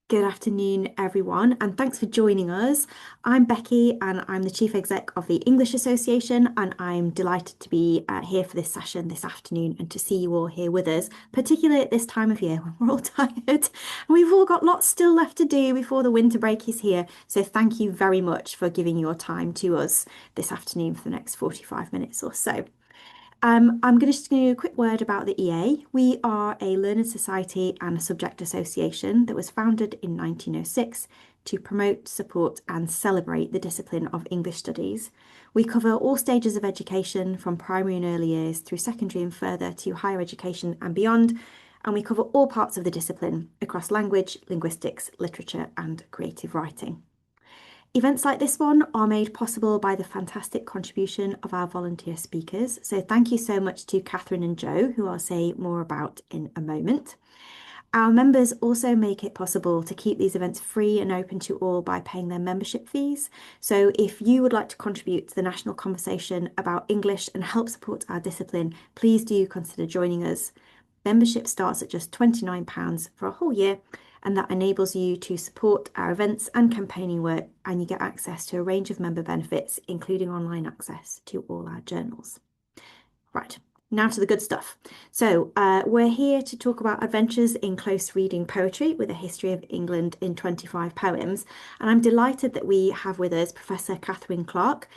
Good afternoon, everyone, and thanks for joining us. I'm Becky, and I'm the Chief Exec of the English Association, and I'm delighted to be here for this session this afternoon and to see you all here with us, particularly at this time of year when we're all tired and we've all got lots still left to do before the winter break is here. So thank you very much for giving your time to us this afternoon for the next 45 minutes or so. I'm going to just give you a quick word about the EA. We are a learned society and a subject association that was founded in 1906 to promote, support, and celebrate the discipline of English studies. We cover all stages of education from primary and early years through secondary and further to higher education and beyond. And we cover all parts of the discipline across language, linguistics, literature, and creative writing. Events like this one are made possible by the fantastic contribution of our volunteer speakers. So thank you so much to Catherine and Joe, who I'll say more about in a moment. Our members also make it possible to keep these events free and open to all by paying their membership fees. So if you would like to contribute to the national conversation about English and help support our discipline, please do consider joining us. Membership starts at just £29 for a whole year, and that enables you to support our events and campaigning work, and you get access to a range of member benefits, including online access to all our journals. Right, now to the good stuff. So we're here to talk about adventures in close reading poetry with a history of England in 25 poems. And I'm delighted that we have with us Professor Catherine Clarke,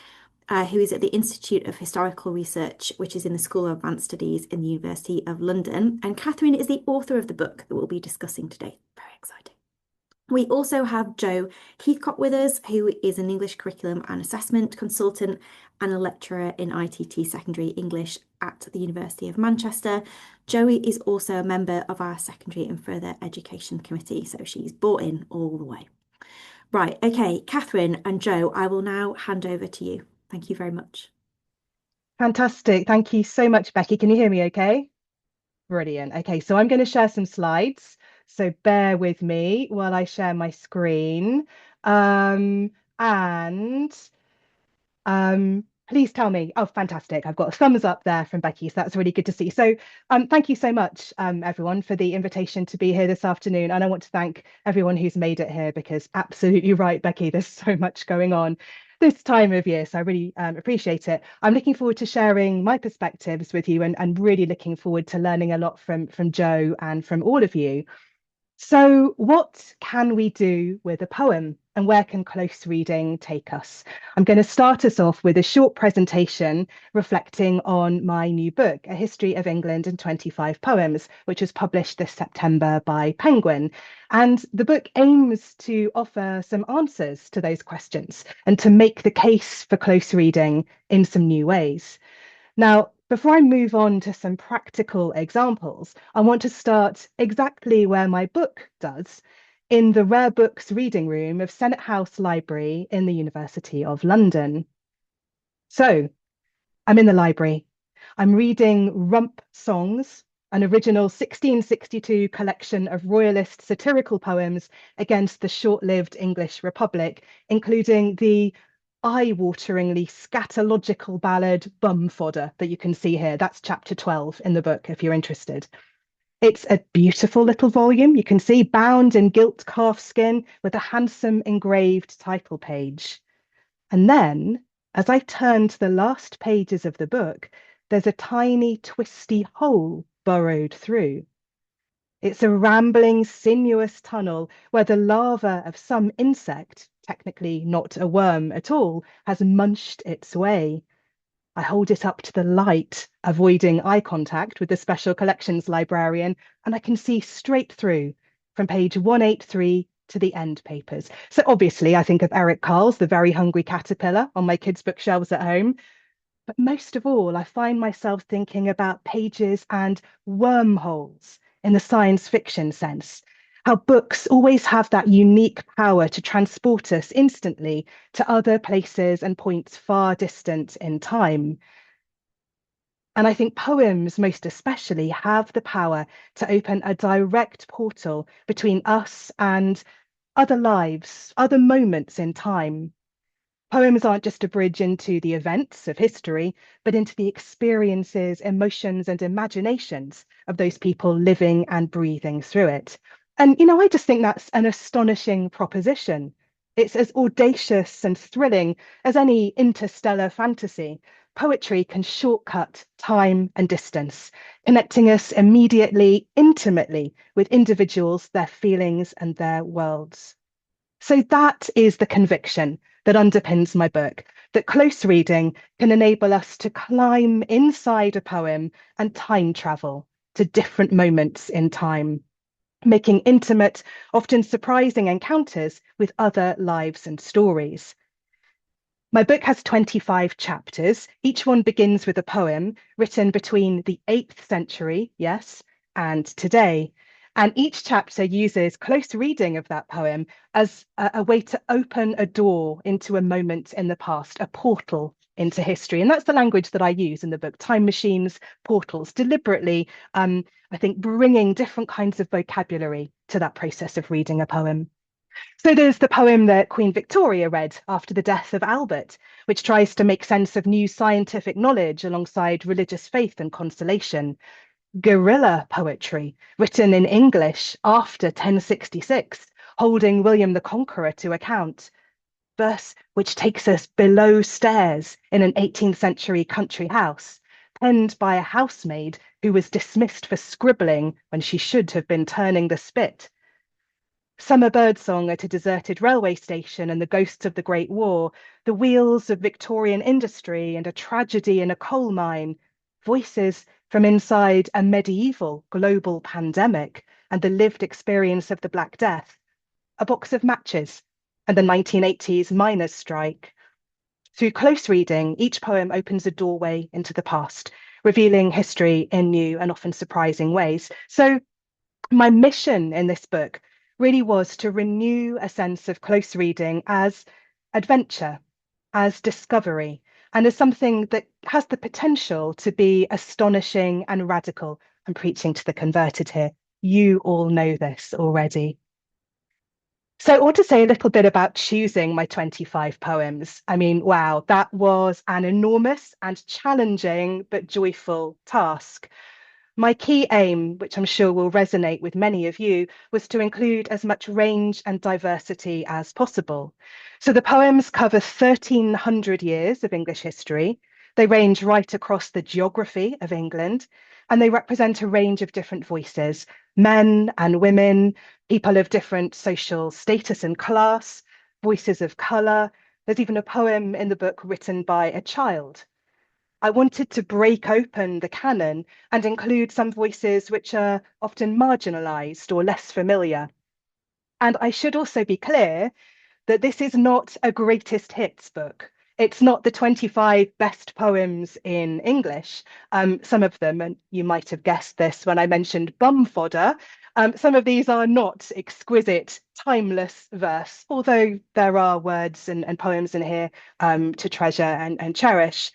who is at the Institute of Historical Research, which is in the School of Advanced Studies in the University of London. And Catherine is the author of the book that we'll be discussing today. Very exciting. We also have Joe Heathcote with us, who is an English curriculum and assessment consultant and a lecturer in ITT Secondary English at the University of Manchester. Joey is also a member of our Secondary and Further Education Committee, so she's bought in all the way. Right, okay, Catherine and Joe, I will now hand over to you. Thank you very much. Fantastic. Thank you so much, Becky. Can you hear me okay? Brilliant. Okay, so I'm going to share some slides. So bear with me while I share my screen. And please tell me. Oh, fantastic. I've got a thumbs up there from Becky, so that's really good to see. So thank you so much, everyone, for the invitation to be here this afternoon. And I want to thank everyone who's made it here because absolutely right, Becky, there's so much going on this time of year. So I really appreciate it. I'm looking forward to sharing my perspectives with you and really looking forward to learning a lot from Joe and from all of you. So, what can we do with a poem and where can close reading take us? I'm going to start us off with a short presentation reflecting on my new book, A History of England in 25 Poems, which was published this September by Penguin. And the book aims to offer some answers to those questions and to make the case for close reading in some new ways. Now, before I move on to some practical examples, I want to start exactly where my book does, in the Rare Books reading room of Senate House Library in the University of London. So, I'm in the library. I'm reading Rump Songs, an original 1662 collection of royalist satirical poems against the short-lived English Republic, including the eye-wateringly scatological ballad Bum Fodder that you can see here. That's chapter 12 in the book, if you're interested. It's a beautiful little volume. You can see bound in gilt calfskin with a handsome engraved title page. And then, as I turn to the last pages of the book, there's a tiny twisty hole burrowed through. It's a rambling, sinuous tunnel where the larva of some insect, technically not a worm at all, has munched its way. I hold it up to the light, avoiding eye contact with the special collections librarian, and I can see straight through from page 183 to the end papers. So obviously, I think of Eric Carle's The Very Hungry Caterpillar on my kids' bookshelves at home. But most of all, I find myself thinking about pages and wormholes in the science fiction sense. How books always have that unique power to transport us instantly to other places and points far distant in time. And I think poems, most especially, have the power to open a direct portal between us and other lives, other moments in time. Poems aren't just a bridge into the events of history, but into the experiences, emotions, and imaginations of those people living and breathing through it. And, I just think that's an astonishing proposition. It's as audacious and thrilling as any interstellar fantasy. Poetry can shortcut time and distance, connecting us immediately, intimately with individuals, their feelings, and their worlds. So that is the conviction that underpins my book, that close reading can enable us to climb inside a poem and time travel to different moments in time, making intimate, often surprising encounters with other lives and stories. My book has 25 chapters. Each one begins with a poem written between the 8th century, yes, and today. And each chapter uses close reading of that poem as a way to open a door into a moment in the past, a portal into history. And that's the language that I use in the book, time machines, portals, deliberately, I think, bringing different kinds of vocabulary to that process of reading a poem. So there's the poem that Queen Victoria read after the death of Albert, which tries to make sense of new scientific knowledge alongside religious faith and consolation. Guerrilla poetry, written in English after 1066, holding William the Conqueror to account. Verse which takes us below stairs in an 18th century country house, penned by a housemaid who was dismissed for scribbling when she should have been turning the spit. Summer birdsong at a deserted railway station and the ghosts of the Great War, the wheels of Victorian industry and a tragedy in a coal mine, voices from inside a medieval global pandemic and the lived experience of the Black Death, a box of matches and the 1980s miners' strike. Through close reading, each poem opens a doorway into the past, revealing history in new and often surprising ways. So my mission in this book really was to renew a sense of close reading as adventure, as discovery, and as something that has the potential to be astonishing and radical. I'm preaching to the converted here. You all know this already. So I want to say a little bit about choosing my 25 poems. I mean, wow, that was an enormous and challenging but joyful task. My key aim, which I'm sure will resonate with many of you, was to include as much range and diversity as possible. So the poems cover 1,300 years of English history. They range right across the geography of England, and they represent a range of different voices, men and women, people of different social status and class, voices of colour. There's even a poem in the book written by a child. I wanted to break open the canon and include some voices which are often marginalized or less familiar. And I should also be clear that this is not a greatest hits book. It's not the 25 best poems in English. Some of them, and you might have guessed this when I mentioned bum fodder, some of these are not exquisite, timeless verse, although there are words and poems in here to treasure and cherish.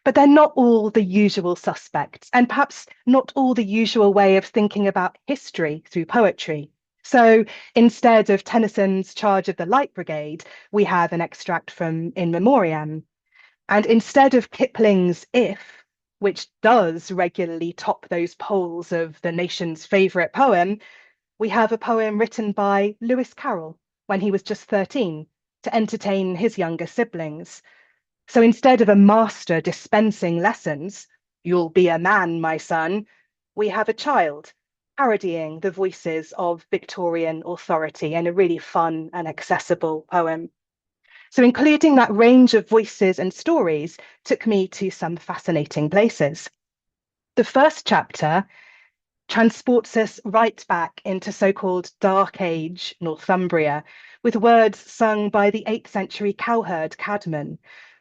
But they're not all the usual suspects, and perhaps not all the usual way of thinking about history through poetry. So instead of Tennyson's Charge of the Light Brigade, we have an extract from In Memoriam. And instead of Kipling's If, which does regularly top those polls of the nation's favourite poem, we have a poem written by Lewis Carroll when he was just 13 to entertain his younger siblings. So instead of a master dispensing lessons, you'll be a man, my son, we have a child parodying the voices of Victorian authority in a really fun and accessible poem. So including that range of voices and stories took me to some fascinating places. The first chapter transports us right back into so-called Dark Age Northumbria, with words sung by the 8th century cowherd Cadman.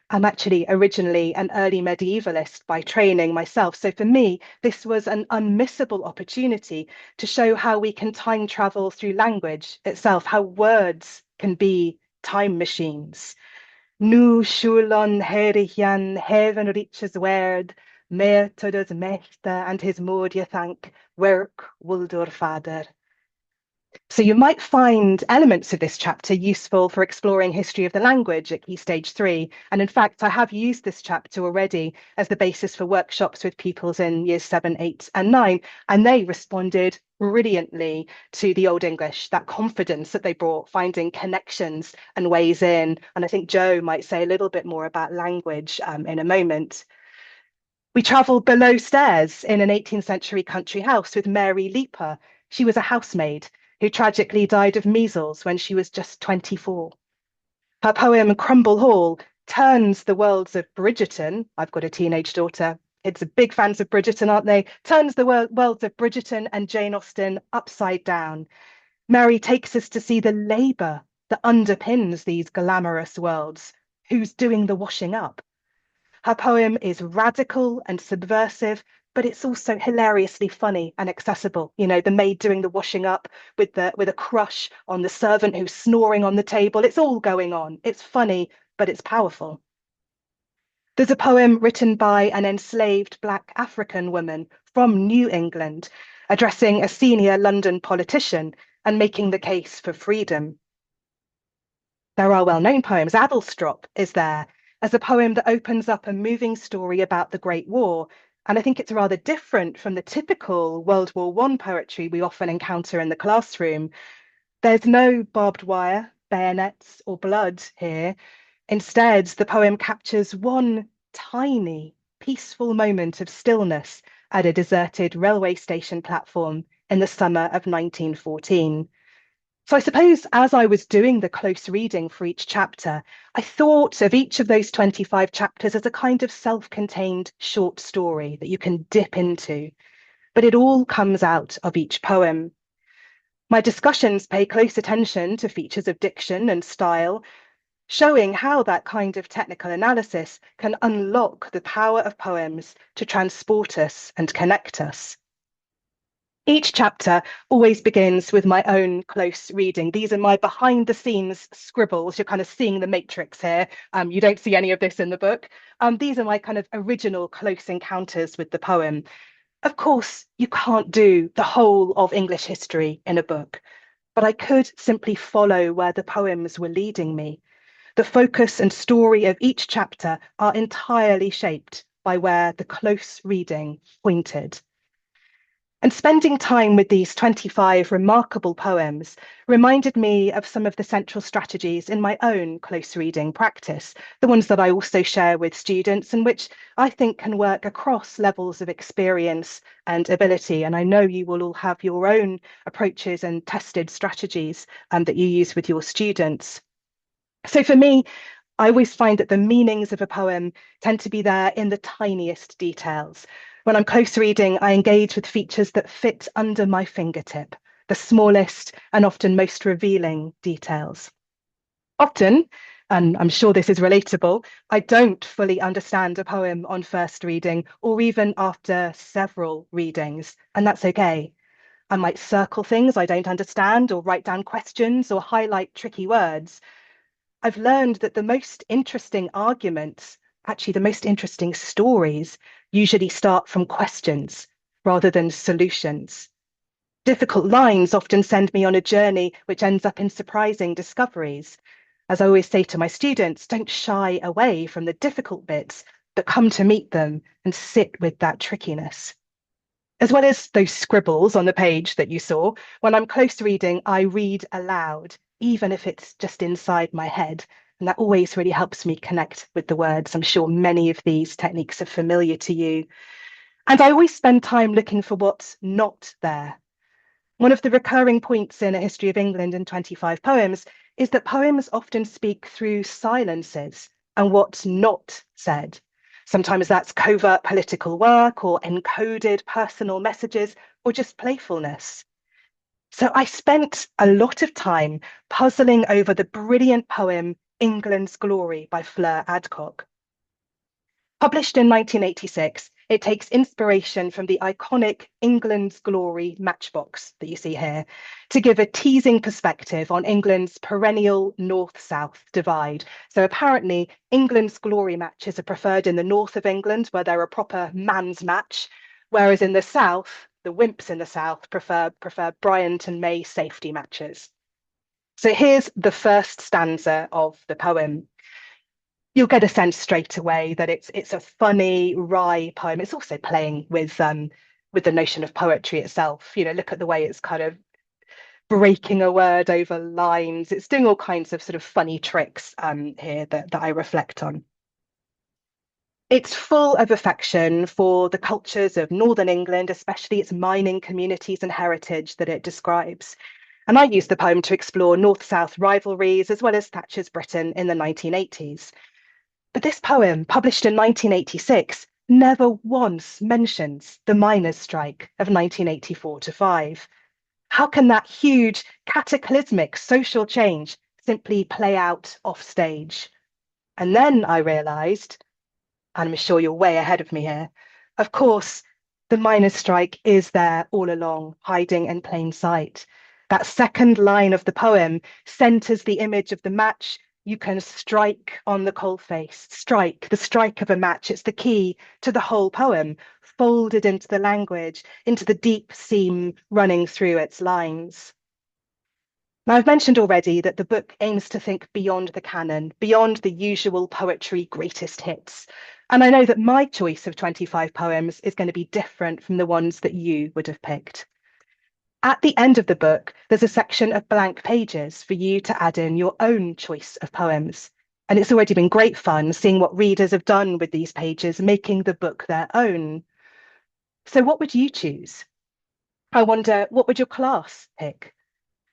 I'm actually originally an early medievalist by training myself. So for me, this was an unmissable opportunity to show how we can time travel through language itself, how words can be time machines. Nu Shulon Herian, heaven reaches word, mer to his mechta and his mood you thank, work Wuldur Fader. So you might find elements of this chapter useful for exploring history of the language at Key Stage 3. And in fact, I have used this chapter already as the basis for workshops with pupils in years 7, 8, and 9. And they responded brilliantly to the Old English, that confidence that they brought, finding connections and ways in. And I think Joe might say a little bit more about language in a moment. We travelled below stairs in an 18th century country house with Mary Leaper. She was a housemaid who tragically died of measles when she was just 24. Her poem Crumble Hall turns the worlds of Bridgerton, I've got a teenage daughter, kids are big fans of Bridgerton, aren't they? Turns the worlds of Bridgerton and Jane Austen upside down. Mary takes us to see the labour that underpins these glamorous worlds. Who's doing the washing up? Her poem is radical and subversive, but it's also hilariously funny and accessible. You know, the maid doing the washing up with a crush on the servant who's snoring on the table. It's all going on. It's funny, but it's powerful. There's a poem written by an enslaved Black African woman from New England, addressing a senior London politician and making the case for freedom. There are well-known poems. Adlestrop is there as a poem that opens up a moving story about the Great War. And I think it's rather different from the typical World War One poetry we often encounter in the classroom. There's no barbed wire, bayonets, or blood here. Instead, the poem captures one tiny, peaceful moment of stillness at a deserted railway station platform in the summer of 1914. So I suppose as I was doing the close reading for each chapter, I thought of each of those 25 chapters as a kind of self-contained short story that you can dip into, but it all comes out of each poem. My discussions pay close attention to features of diction and style, showing how that kind of technical analysis can unlock the power of poems to transport us and connect us. Each chapter always begins with my own close reading. These are my behind the scenes scribbles. You're kind of seeing the matrix here. You don't see any of this in the book. These are my kind of original close encounters with the poem. Of course, you can't do the whole of English history in a book, but I could simply follow where the poems were leading me. The focus and story of each chapter are entirely shaped by where the close reading pointed. And spending time with these 25 remarkable poems reminded me of some of the central strategies in my own close reading practice, the ones that I also share with students and which I think can work across levels of experience and ability. And I know you will all have your own approaches and tested strategies that you use with your students. So for me, I always find that the meanings of a poem tend to be there in the tiniest details. When I'm close reading, I engage with features that fit under my fingertip, the smallest and often most revealing details. Often, and I'm sure this is relatable, I don't fully understand a poem on first reading or even after several readings, and that's okay. I might circle things I don't understand or write down questions or highlight tricky words. I've learned that the most interesting arguments, actually the most interesting stories, usually start from questions rather than solutions. Difficult lines often send me on a journey which ends up in surprising discoveries. As I always say to my students, don't shy away from the difficult bits, but come to meet them and sit with that trickiness. As well as those scribbles on the page that you saw, when I'm close reading, I read aloud, even if it's just inside my head. And that always really helps me connect with the words. I'm sure many of these techniques are familiar to you. And I always spend time looking for what's not there. One of the recurring points in A History of England in 25 poems is that poems often speak through silences and what's not said. Sometimes that's covert political work or encoded personal messages or just playfulness. So I spent a lot of time puzzling over the brilliant poem England's Glory by Fleur Adcock. Published in 1986, it takes inspiration from the iconic England's Glory matchbox that you see here to give a teasing perspective on England's perennial north-south divide. So apparently, England's Glory matches are preferred in the north of England, where they're a proper man's match, whereas in the south, the wimps in the South prefer Bryant and May safety matches. So here's the first stanza of the poem. You'll get a sense straight away that it's a funny, wry poem. It's also playing with the notion of poetry itself. You know, look at the way it's kind of breaking a word over lines. It's doing all kinds of sort of funny tricks here that I reflect on. It's full of affection for the cultures of Northern England, especially its mining communities and heritage that it describes. And I use the poem to explore North-South rivalries as well as Thatcher's Britain in the 1980s. But this poem, published in 1986, never once mentions the miners' strike of 1984 to 5. How can that huge cataclysmic social change simply play out off stage? And then I realised, and I'm sure you're way ahead of me here, of course, the miners' strike is there all along, hiding in plain sight. That second line of the poem centres the image of the match. You can strike on the coalface, strike, the strike of a match. It's the key to the whole poem, folded into the language, into the deep seam running through its lines. Now, I've mentioned already that the book aims to think beyond the canon, beyond the usual poetry greatest hits. And I know that my choice of 25 poems is going to be different from the ones that you would have picked. At the end of the book, there's a section of blank pages for you to add in your own choice of poems. And it's already been great fun seeing what readers have done with these pages, making the book their own. So what would you choose? I wonder, what would your class pick?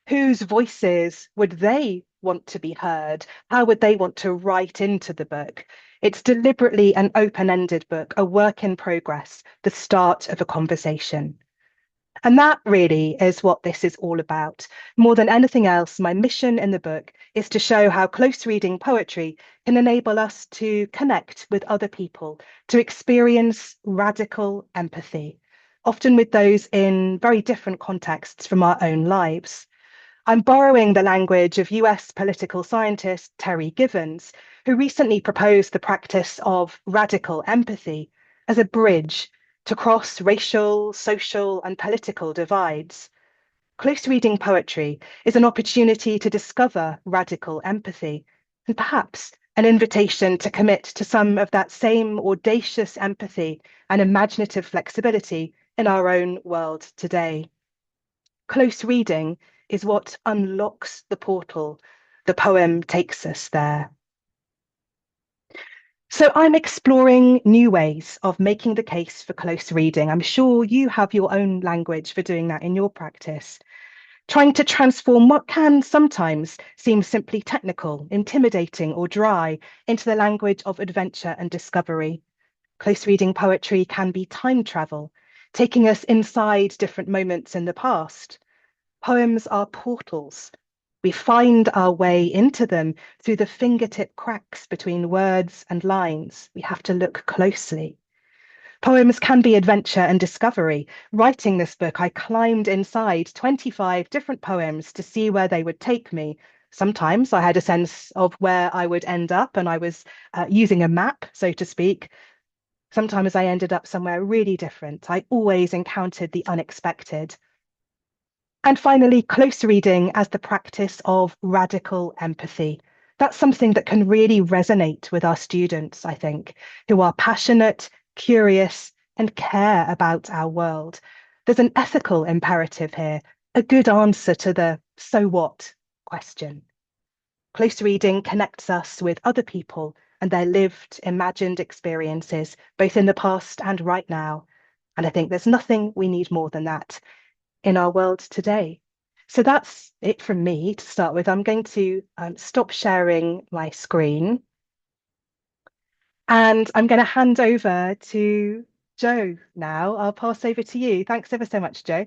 Whose voices would they want to be heard? How would they want to write into the book? It's deliberately an open-ended book, a work in progress, the start of a conversation. And that really is what this is all about. More than anything else, my mission in the book is to show how close reading poetry can enable us to connect with other people, to experience radical empathy, often with those in very different contexts from our own lives. I'm borrowing the language of US political scientist Terry Givens, who recently proposed the practice of radical empathy as a bridge to cross racial, social, and political divides. Close reading poetry is an opportunity to discover radical empathy, and perhaps an invitation to commit to some of that same audacious empathy and imaginative flexibility in our own world today. Close reading is what unlocks the portal. The poem takes us there. So I'm exploring new ways of making the case for close reading. I'm sure you have your own language for doing that in your practice. Trying to transform what can sometimes seem simply technical, intimidating, or dry into the language of adventure and discovery. Close reading poetry can be time travel, taking us inside different moments in the past. Poems are portals. We find our way into them through the fingertip cracks between words and lines. We have to look closely. Poems can be adventure and discovery. Writing this book, I climbed inside 25 different poems to see where they would take me. Sometimes I had a sense of where I would end up, and I was using a map, so to speak. Sometimes I ended up somewhere really different. I always encountered the unexpected. And finally, close reading as the practice of radical empathy. That's something that can really resonate with our students, I think, who are passionate, curious, and care about our world. There's an ethical imperative here, a good answer to the so what question. Close reading connects us with other people and their lived, imagined experiences, both in the past and right now. And I think there's nothing we need more than that in our world today. So that's it from me to start with. I'm going to stop sharing my screen and I'm going to hand over to Jo now. I'll pass over to you. Thanks ever so much, Jo.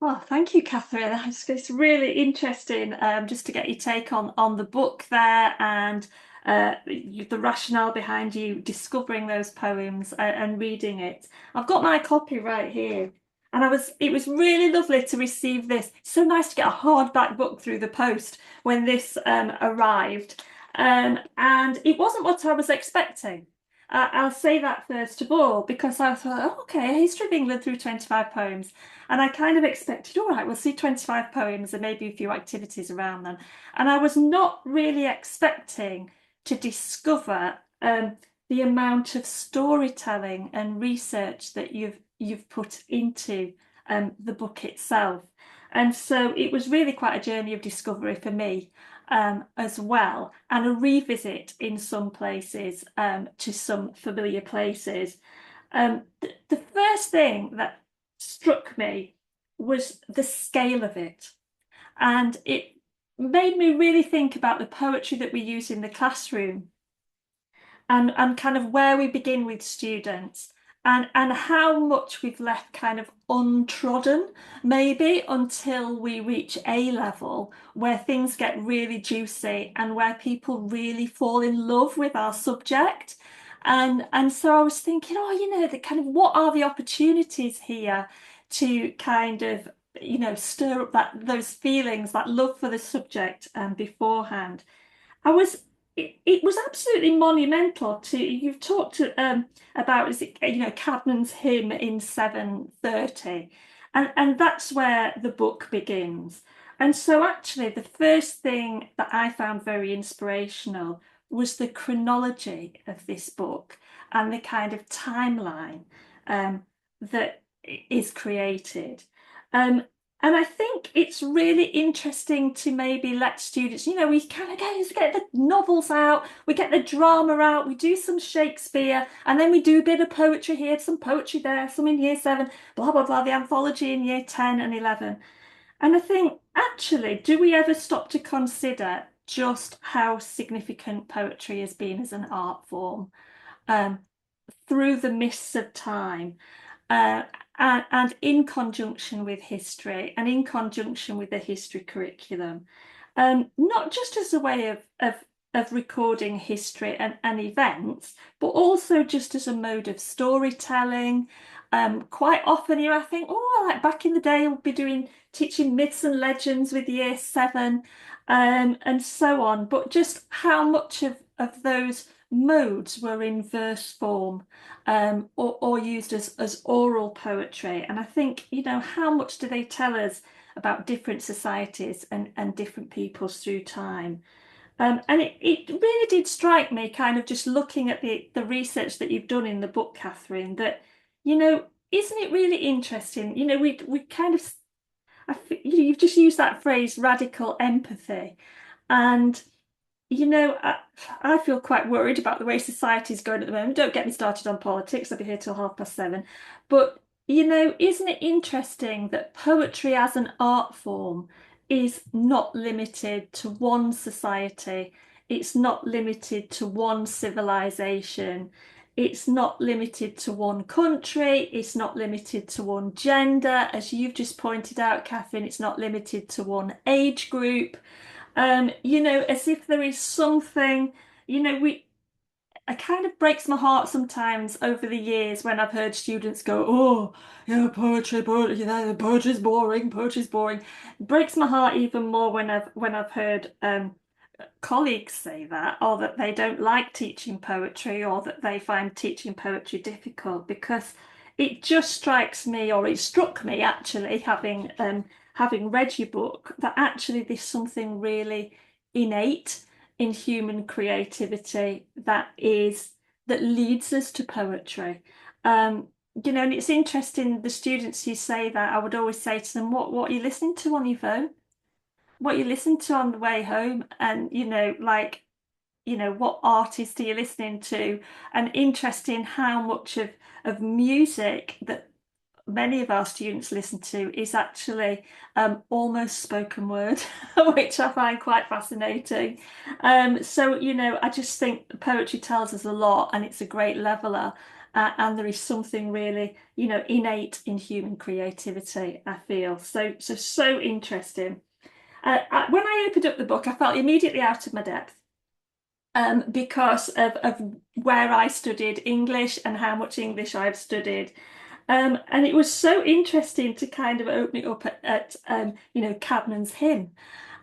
Well, thank you, Catherine. It's really interesting just to get your take on the book there and the rationale behind you discovering those poems and reading it. I've got my copy right here, and it was really lovely to receive this. It's so nice to get a hardback book through the post when this arrived, and it wasn't what I was expecting. I'll say that first of all, because I thought, oh, okay, a history of England through 25 poems. And I kind of expected, all right, we'll see 25 poems and maybe a few activities around them. And I was not really expecting to discover the amount of storytelling and research that you've put into the book itself. And so it was really quite a journey of discovery for me as well, and a revisit in some places to some familiar places. The first thing that struck me was the scale of it, and it made me really think about the poetry that we use in the classroom and kind of where we begin with students and how much we've left kind of untrodden, maybe until we reach A level, where things get really juicy and where people really fall in love with our subject. And so I was thinking, oh, the kind of what are the opportunities here to kind of, stir up those feelings, that love for the subject beforehand. I was it was absolutely monumental to you've talked about is it Cadman's hymn in 730, and that's where the book begins. And so actually the first thing that I found very inspirational was the chronology of this book and the kind of timeline that is created. Um, and I think it's really interesting to maybe let students, we kind of get the novels out, we get the drama out, we do some Shakespeare, and then we do a bit of poetry here, some poetry there, some in year 7, blah, blah, blah, the anthology in year 10 and 11. And I think, actually, do we ever stop to consider just how significant poetry has been as an art form um, through the mists of time? uh, and in conjunction with history and in conjunction with the history curriculum, not just as a way of recording history and events, but also just as a mode of storytelling. Quite often, I think, oh, like back in the day, we'll be teaching myths and legends with year 7, and so on. But just how much of those modes were in verse form or used as oral poetry. And I think, how much do they tell us about different societies and different peoples through time? And it really did strike me, kind of just looking at the research that you've done in the book, Catherine, that, isn't it really interesting? We kind of, you've just used that phrase, radical empathy. And I feel quite worried about the way society's going at the moment. Don't get me started on politics. I'll be here till 7:30. But, isn't it interesting that poetry as an art form is not limited to one society? It's not limited to one civilization. It's not limited to one country. It's not limited to one gender. As you've just pointed out, Catherine, it's not limited to one age group. As if there is something, it kind of breaks my heart sometimes over the years when I've heard students go, oh, poetry, poetry's boring, poetry's boring. It breaks my heart even more when I've heard colleagues say that, or that they don't like teaching poetry, or that they find teaching poetry difficult, because it just strikes me, or it struck me actually, having read your book, that actually there's something really innate in human creativity that leads us to poetry. And it's interesting, the students who say that, I would always say to them, what are you listening to on your phone? What you listen to on the way home? And, what artist are you listening to? And interesting how much of music that many of our students listen to is actually almost spoken word, which I find quite fascinating. So, I just think poetry tells us a lot, and it's a great leveler. And there is something really, innate in human creativity, I feel. So interesting. When I opened up the book, I felt immediately out of my depth. Because of where I studied English and how much English I've studied. And it was so interesting to kind of open it up at Cadman's hymn.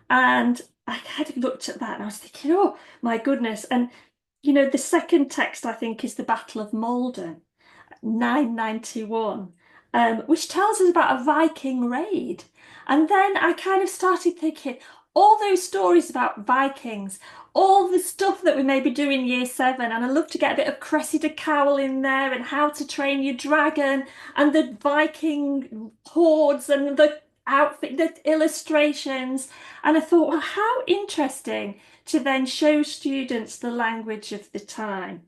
And I kind of looked at that and I was thinking, oh my goodness. And the second text I think is the Battle of Maldon, 991, which tells us about a Viking raid. And then I kind of started thinking, all those stories about Vikings, all the stuff that we maybe do in year seven, and I love to get a bit of Cressida Cowell in there and how to train your dragon and the Viking hordes and the outfit, the illustrations. And I thought, well, how interesting to then show students the language of the time.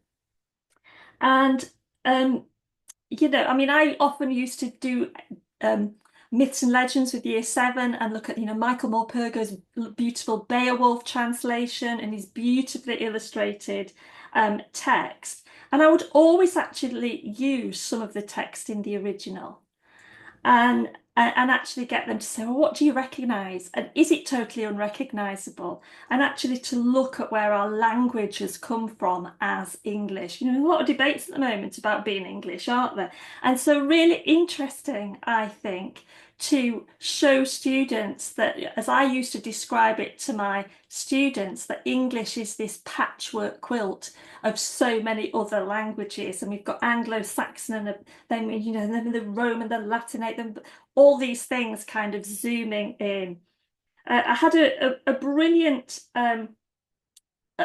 And um, I mean, I often used to do um, myths and legends with year seven and look at, Michael Morpurgo's beautiful Beowulf translation and his beautifully illustrated text. And I would always actually use some of the text in the original and actually get them to say, well, what do you recognize? And is it totally unrecognizable? And actually to look at where our language has come from as English. A lot of debates at the moment about being English, aren't there? And so really interesting, I think, to show students that, as I used to describe it to my students, that English is this patchwork quilt of so many other languages. And we've got Anglo-Saxon and then the Roman, the Latinate, all these things kind of zooming in. I had a brilliant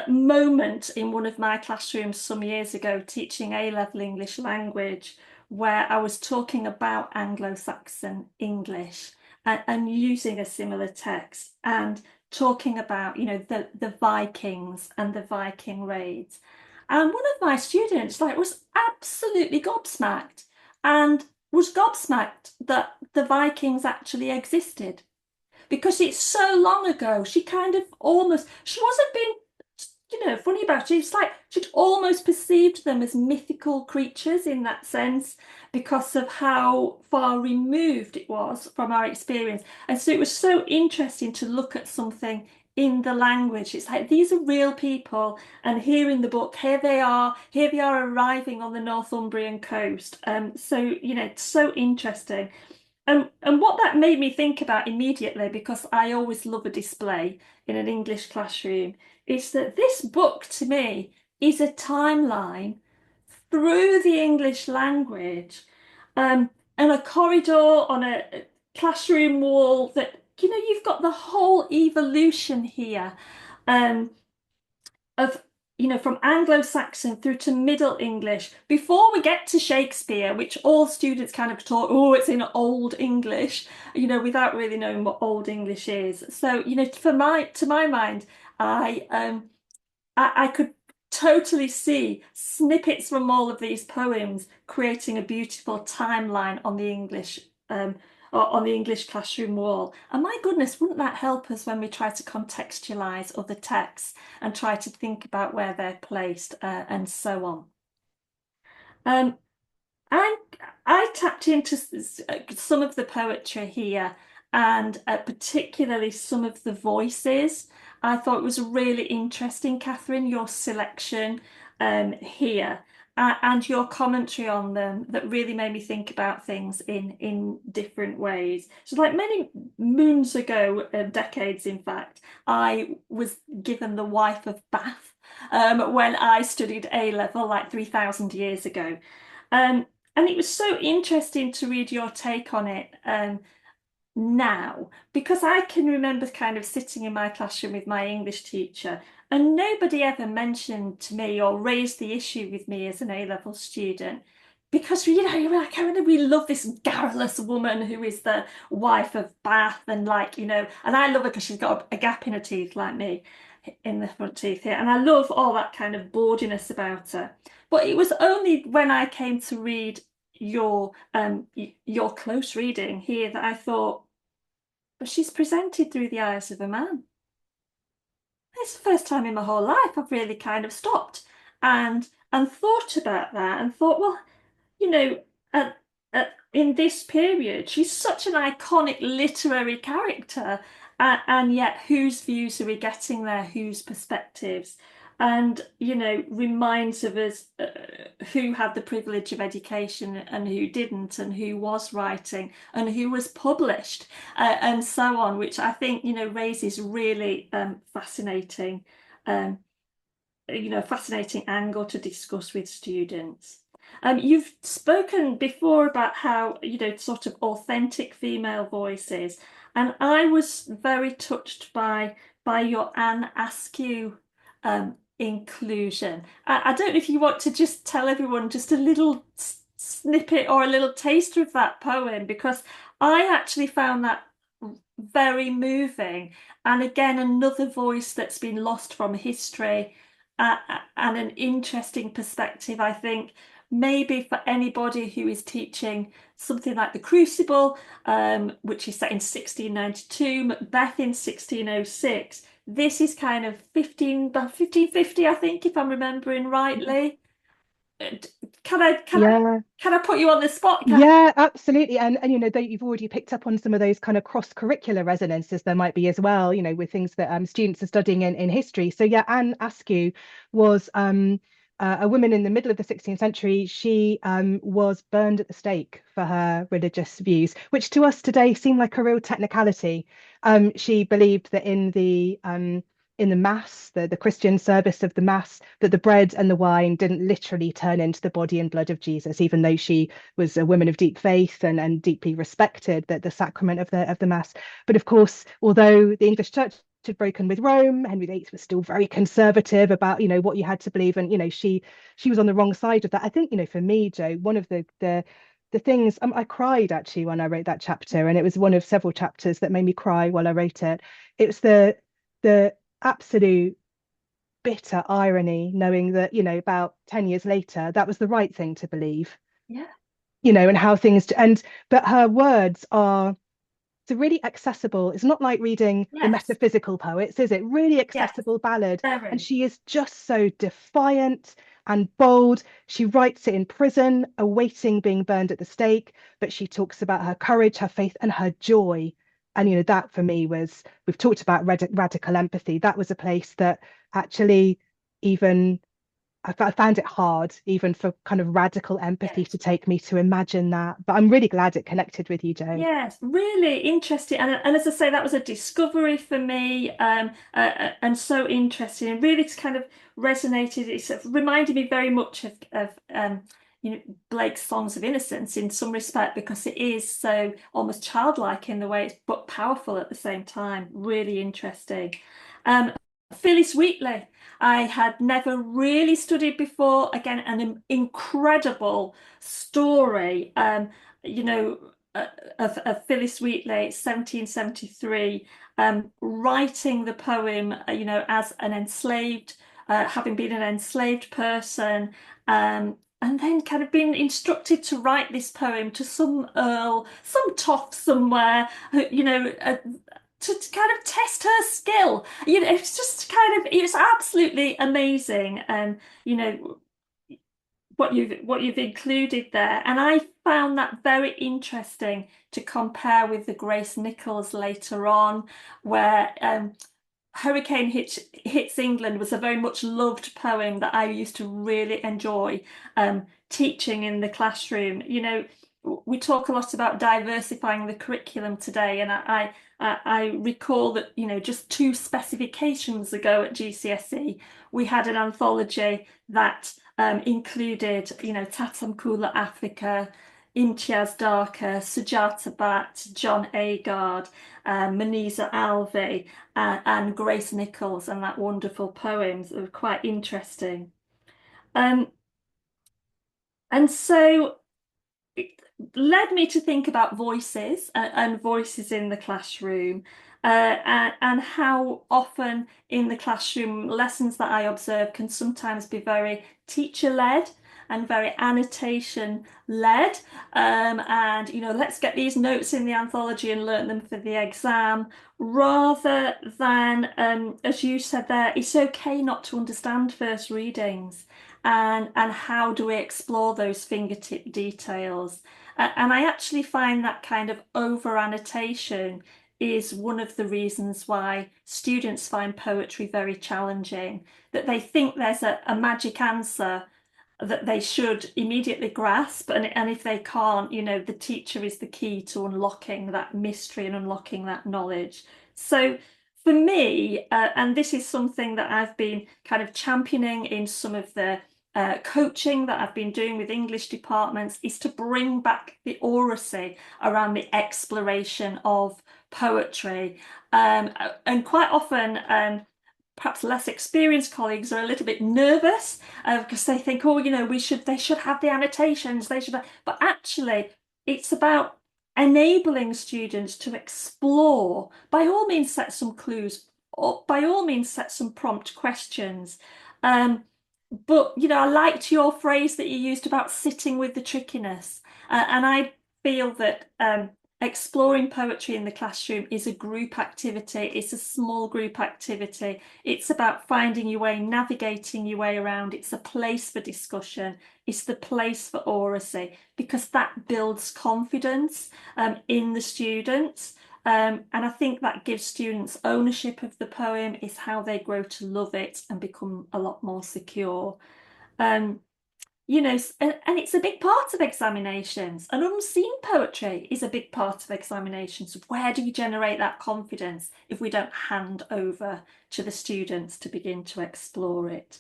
moment in one of my classrooms some years ago teaching A-level English language where I was talking about Anglo-Saxon English and using a similar text and talking about, the Vikings and the Viking raids. And one of my students was absolutely gobsmacked and was gobsmacked that the Vikings actually existed because it's so long ago. She kind of almost, she wasn't being, funny about it. It's like she'd almost perceived them as mythical creatures in that sense because of how far removed it was from our experience. And so it was so interesting to look at something in the language. It's like these are real people, and here in the book, here they are arriving on the Northumbrian coast. So it's so interesting. And what that made me think about immediately, because I always love a display in an English classroom, is that this book to me is a timeline through the English language, and a corridor on a classroom wall that, you've got the whole evolution here, um, of from Anglo-Saxon through to Middle English before we get to Shakespeare, which all students kind of taught, oh, it's in Old English, without really knowing what Old English is. So, to my mind, I could totally see snippets from all of these poems creating a beautiful timeline on the English on the English classroom wall. And my goodness, wouldn't that help us when we try to contextualize other texts and try to think about where they're placed and so on. Um, I I tapped into some of the poetry here and particularly some of the voices. I thought it was really interesting, Catherine, your selection here and your commentary on them that really made me think about things in different ways. So, like many moons ago, decades in fact, I was given the wife of Bath when I studied A level, like 3,000 years ago. Um, and it was so interesting to read your take on it now, because I can remember kind of sitting in my classroom with my English teacher, and nobody ever mentioned to me or raised the issue with me as an A-level student. Because you're like, oh, we love this garrulous woman who is the wife of Bath, and and I love her because she's got a gap in her teeth like me, in the front teeth here, and I love all that kind of bawdiness about her. But it was only when I came to read your close reading here that I thought, but she's presented through the eyes of a man. It's the first time in my whole life I've really kind of stopped and thought about that and thought, well, you know, at, in this period, she's such an iconic literary character, and yet whose views are we getting there? Whose perspectives? And, reminds of us who had the privilege of education and who didn't, and who was writing and who was published, and so on, which I think, raises really fascinating um, fascinating angle to discuss with students. You've spoken before about how, sort of authentic female voices, and I was very touched by your Anne Askew inclusion. I don't know if you want to just tell everyone just a little snippet or a little taster of that poem, because I actually found that very moving. And again, another voice that's been lost from history, and an interesting perspective, I think, maybe for anybody who is teaching something like The Crucible, which is set in 1692, Macbeth in 1606. This is kind of 1550, I think, if I'm remembering rightly. Can I can I Yeah. can I put you on the spot, Kath? Yeah, absolutely. And you've already picked up on some of those kind of cross-curricular resonances there might be as well, with things that students are studying in history. So yeah, Anne Askew was a woman in the middle of the 16th century. She was burned at the stake for her religious views, which to us today seem like a real technicality. She believed that in the mass, the Christian service of the mass, that the bread and the wine didn't literally turn into the body and blood of Jesus, even though she was a woman of deep faith and deeply respected the sacrament of the mass. But of course, although the English Church had broken with Rome, Henry VIII was still very conservative about what you had to believe, and she was on the wrong side of that. I think for me, Jo, one of the things I cried actually when I wrote that chapter, and it was one of several chapters that made me cry while I wrote it. It was the absolute bitter irony, knowing that about 10 years later that was the right thing to believe, Yeah. and how but her words are it's a really accessible, it's not like reading the Yes. metaphysical poets, is it? Really Yes. accessible ballad. And Very. she is just so defiant and bold. She writes it in prison, awaiting being burned at the stake, but she talks about her courage, her faith, and her joy. And that for me was, we've talked about radical empathy. That was a place that actually even I found it hard, even for kind of radical empathy, Yes. to take me to imagine that. But I'm really glad it connected with you, Jo. Yes, really interesting. And as I say, that was a discovery for me, and so interesting, and really kind of resonated. It sort of reminded me very much of Blake's Songs of Innocence in some respect, because it is so almost childlike in the way it's, but powerful at the same time. Really interesting. Um, Phyllis Wheatley, I had never really studied before. Again, an incredible story. You know, of Phyllis Wheatley, 1773, writing the poem, as an enslaved, having been an enslaved person, and then kind of being instructed to write this poem to some earl, some toff somewhere, to kind of test her skill. It's just kind of, it's absolutely amazing. What you've included there, and I found that very interesting to compare with the Grace Nichols later on, where Hurricane Hits England was a very much loved poem that I used to really enjoy teaching in the classroom. We talk a lot about diversifying the curriculum today, and I recall that just two specifications ago at GCSE we had an anthology that included Tatam Kula Africa, Imtiaz Darker, Sujata Bhatt, John Agard, Manisa Alvey, and Grace Nichols, and that wonderful poems that were quite interesting. Um, and so it led me to think about voices, and voices in the classroom, and how often in the classroom lessons that I observe can sometimes be very teacher-led and very annotation-led. And let's get these notes in the anthology and learn them for the exam, rather than, as you said there, it's okay not to understand first readings. And how do we explore those fingertip details? And I actually find that kind of over annotation is one of the reasons why students find poetry very challenging, that they think there's a magic answer that they should immediately grasp, and if they can't, the teacher is the key to unlocking that mystery and unlocking that knowledge. So For me, and this is something that I've been kind of championing in some of the coaching that I've been doing with English departments, is to bring back the oracy around the exploration of poetry. And quite often, perhaps less experienced colleagues are a little bit nervous because they think, oh, they should have the annotations, but actually, it's about enabling students to explore. By all means, set some clues, or by all means, set some prompt questions. Um, but I liked your phrase that you used about sitting with the trickiness, and I feel that exploring poetry in the classroom is a group activity. It's a small group activity. It's about finding your way, navigating your way around. It's a place for discussion. It's the place for oracy because that builds confidence in the students. And I think that gives students ownership of the poem, is how they grow to love it and become a lot more secure. Um, and it's a big part of examinations. And unseen poetry is a big part of examinations. Where do we generate that confidence if we don't hand over to the students to begin to explore it?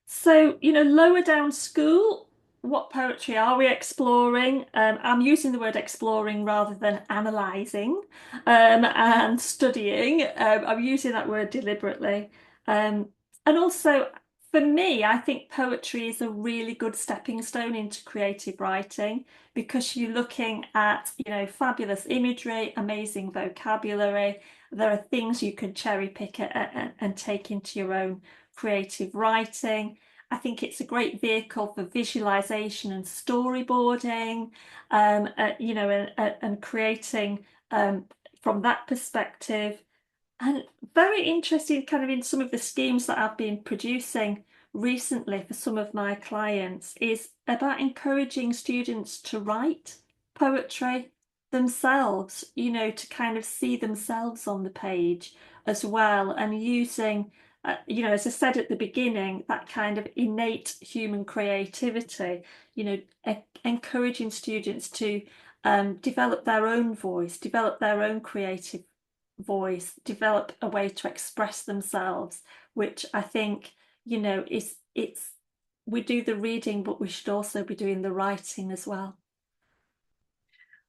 So, lower down school, what poetry are we exploring? I'm using the word exploring rather than analysing and studying. I'm using that word deliberately. Um, and also, for me, I think poetry is a really good stepping stone into creative writing because you're looking at, fabulous imagery, amazing vocabulary. There are things you can cherry pick and take into your own creative writing. I think it's a great vehicle for visualization and storyboarding, and creating from that perspective. And very interested kind of in some of the schemes that I've been producing recently for some of my clients is about encouraging students to write poetry themselves, to kind of see themselves on the page as well, and using, as I said at the beginning, that kind of innate human creativity, encouraging students to develop their own voice, develop their own creative voice, develop a way to express themselves, which I think, is it's we do the reading, but we should also be doing the writing as well.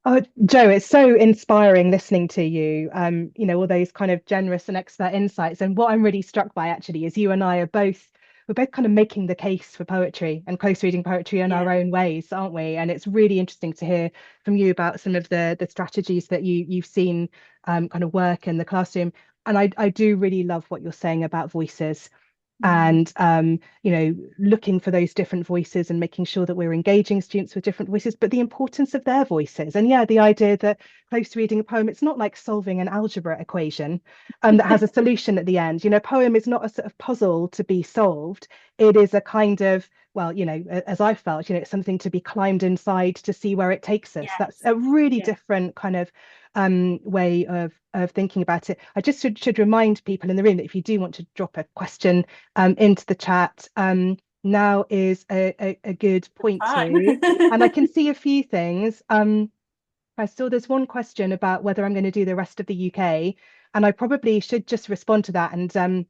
Oh, Joe, it's so inspiring listening to you. All those kind of generous and expert insights. And what I'm really struck by actually is you and I we're both kind of making the case for poetry and close reading poetry in our Yeah. own ways, aren't we? And it's really interesting to hear from you about some of the strategies that you've seen kind of work in the classroom. And I do really love what you're saying about voices Mm. and looking for those different voices and making sure that we're engaging students with different voices, but the importance of their voices. And yeah, the idea that close reading a poem, it's not like solving an algebra equation that has a solution at the end. Poem is not a sort of puzzle to be solved. It is a kind of, well, as I felt, it's something to be climbed inside to see where it takes us. That's Yes. a really Yeah. different kind of way of thinking about it. I just should remind people in the room that if you do want to drop a question into the chat, now is a good point Fine. to. And I can see a few things. I saw there's one question about whether I'm going to do the rest of the UK, and I probably should just respond to that. And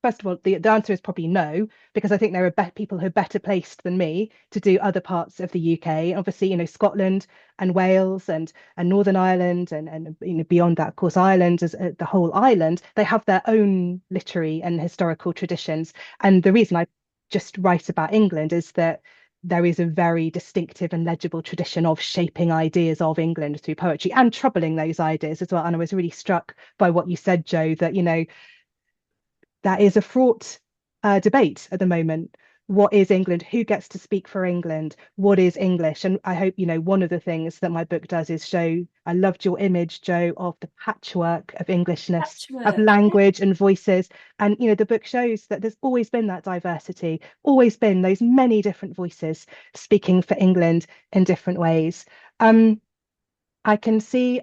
first of all, the answer is probably no, because I think there are people who are better placed than me to do other parts of the UK. Obviously, Scotland and Wales and Northern Ireland and beyond that, of course, Ireland as the whole island, they have their own literary and historical traditions. And the reason I just write about England is that there is a very distinctive and legible tradition of shaping ideas of England through poetry and troubling those ideas as well. And I was really struck by what you said, Joe, that that is a fraught debate at the moment. What is England? Who gets to speak for England? What is English? And I hope, one of the things that my book does is show, I loved your image, Joe, of the patchwork of Englishness, of Patchwork. Yeah. language and voices. And, the book shows that there's always been that diversity, always been those many different voices speaking for England in different ways. I can see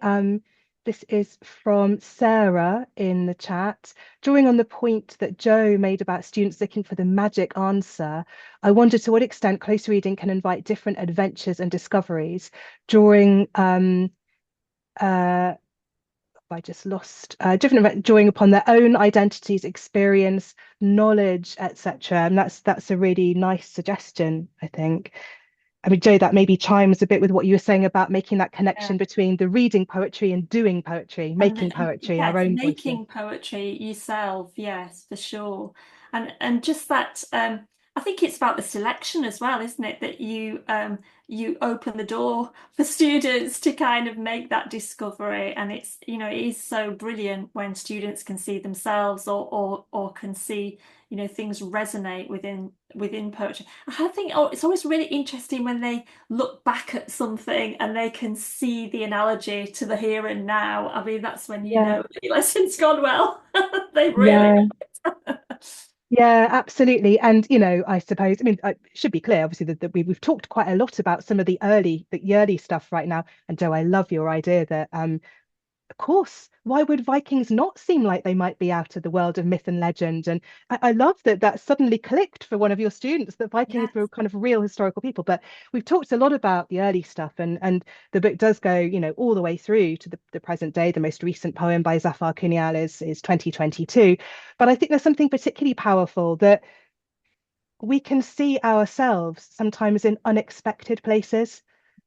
this is from Sarah in the chat. Drawing on the point that Joe made about students looking for the magic answer, I wonder to what extent close reading can invite different adventures and discoveries, drawing uh, I just lost different drawing upon their own identities, experience, knowledge, etc. And that's a really nice suggestion, I think. I mean, Jo, that maybe chimes a bit with what you were saying about making that Yeah. connection between the reading poetry and doing poetry, making And poetry, yeah, our it's own voices. making poetry yourself, yes, for sure. And just that I think it's about the selection as well, isn't it? That you open the door for students to kind of make that discovery. And it's, it is so brilliant when students can see themselves or can see, things resonate within poetry. I think it's always really interesting when they look back at something and they can see the analogy to the here and now. I mean, that's when you Yeah, know the lesson's gone well. They really. yeah. Yeah, absolutely. And, I suppose, I mean, it should be clear, obviously, that we've talked quite a lot about some of the early stuff right now. And Joe, I love your idea that of course, why would Vikings not seem like they might be out of the world of myth and legend? And I love that that suddenly clicked for one of your students that Vikings were Yes. kind of real historical people. But we've talked a lot about the early stuff, and the book does go, all the way through to the present day. The most recent poem by Zafar Kunyal is 2022. But I think there's something particularly powerful that we can see ourselves sometimes in unexpected places.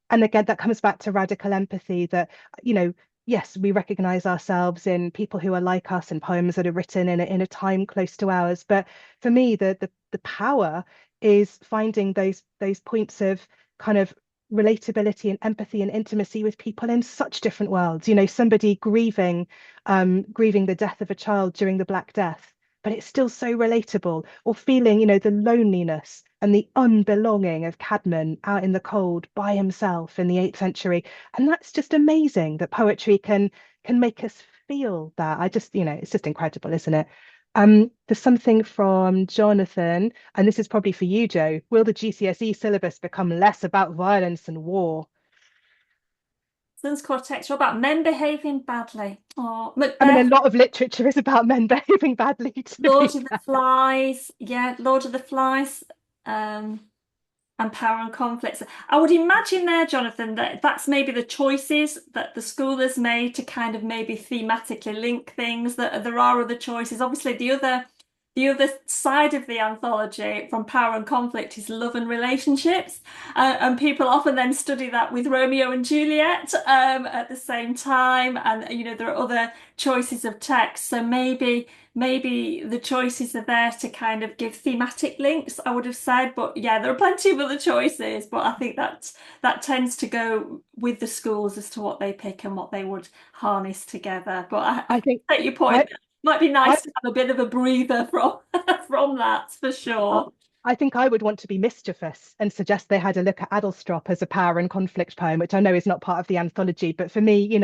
And again, that comes back to radical empathy that, you know, yes, we recognize ourselves in people who are like us and poems that are written in a time close to ours. But for me, the power is finding those points of kind of relatability and empathy and intimacy with people in such different worlds. Somebody grieving the death of a child during the Black Death, but it's still so relatable, or feeling, the loneliness and the unbelonging of Cadman out in the cold by himself in the 8th century. And that's just amazing that poetry can make us feel that. I just, it's just incredible, isn't it? There's something from Jonathan, and this is probably for you, Joe. Will the GCSE syllabus become less about violence and war? Sun's Cortex are about men behaving badly. Oh, I mean, a Macbeth, lot of literature is about men behaving badly, to Lord be of the fair. Flies. Yeah, Lord of the Flies. Um, and Power and Conflicts. I would imagine there, Jonathan, that that's maybe the choices that the school has made to kind of maybe thematically link things. That there are other choices. Obviously, the other side of the anthology from Power and Conflict is love and relationships, and people often then study that with Romeo and Juliet at the same time. And there are other choices of text, so maybe the choices are there to kind of give thematic links, I would have said. But yeah, there are plenty of other choices, but I think that tends to go with the schools as to what they pick and what they would harness together. But I I think take your I, point. It might be I nice to have a bit of a breather from from that for I sure. I think I would want to be mischievous and suggest they had a look at Adelstrop as a power and conflict poem, which I know is not part of the anthology. But for me,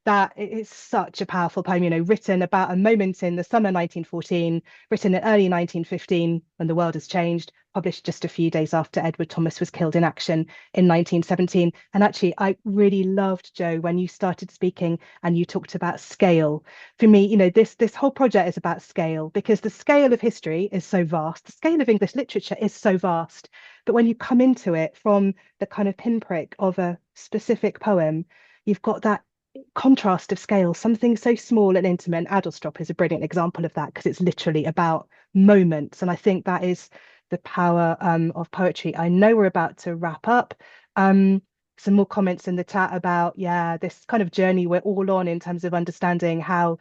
that it is such a powerful poem, written about a moment in the summer 1914, written in early 1915 when the world has changed, published just a few days after Edward Thomas was killed in action in 1917. And actually, I really loved, Joe, when you started speaking and you talked about scale. For me, this whole project is about scale, because the scale of history is so vast, the scale of English literature is so vast. But when you come into it from the kind of pinprick of a specific poem, you've got that contrast of scale, something so small and intimate. And Adelstrop is a brilliant example of that, because it's literally about moments. And I think that is the power of poetry. I know we're about to wrap up. Some more comments in the chat about, yeah, this kind of journey we're all on in terms of understanding how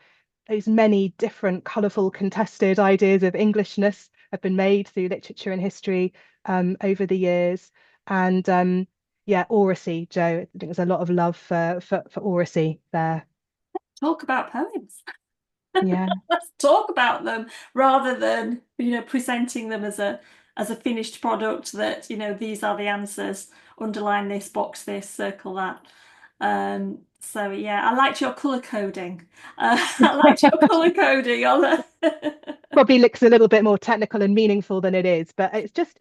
those many different colourful contested ideas of Englishness have been made through literature and history over the years. And yeah, Oracy, Joe, I think there's a lot of love for Oracy there. Talk about poems. Yeah. Let's talk about them rather than presenting them as a finished product that these are the answers, underline this, box this, circle that. So yeah, I liked your color coding. I liked your color coding on the Probably looks a little bit more technical and meaningful than it is, but it's just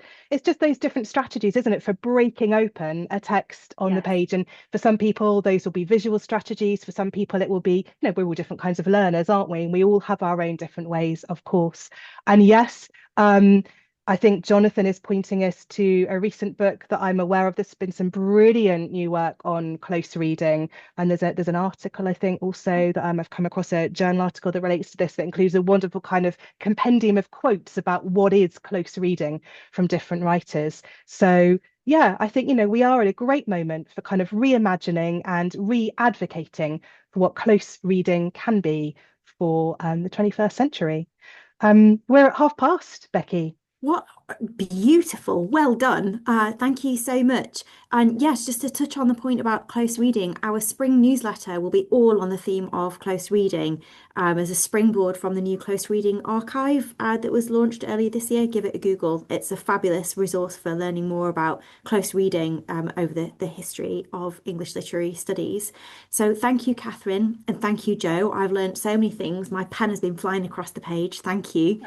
those different strategies, isn't it, for breaking open a text on the yes. page. And for some people those will be visual strategies, for some people it will be, we're all different kinds of learners, aren't we? And we all have our own different ways, of course. And yes, I think Jonathan is pointing us to a recent book that I'm aware of. There's been some brilliant new work on close reading, and there's an article I think also that I've come across, a journal article that relates to this, that includes a wonderful kind of compendium of quotes about what is close reading from different writers. So yeah, I think we are at a great moment for kind of reimagining and re-advocating for what close reading can be for the 21st century. We're at half past, Becky. What beautiful. Well done. Thank you so much. And yes, just to touch on the point about close reading, our spring newsletter will be all on the theme of close reading as a springboard from the new close reading archive that was launched earlier this year. Give it a Google. It's a fabulous resource for learning more about close reading over the history of English literary studies. So thank you, Catherine, and thank you, Joe. I've learned so many things. My pen has been flying across the page. Thank you.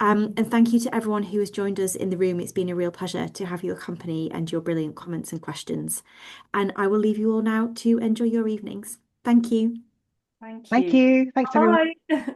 And thank you to everyone who has joined us in the room. It's been a real pleasure to have your company and your brilliant comments and questions. And I will leave you all now to enjoy your evenings. Thank you. Thank Thank you. you. Thanks, everyone. Bye.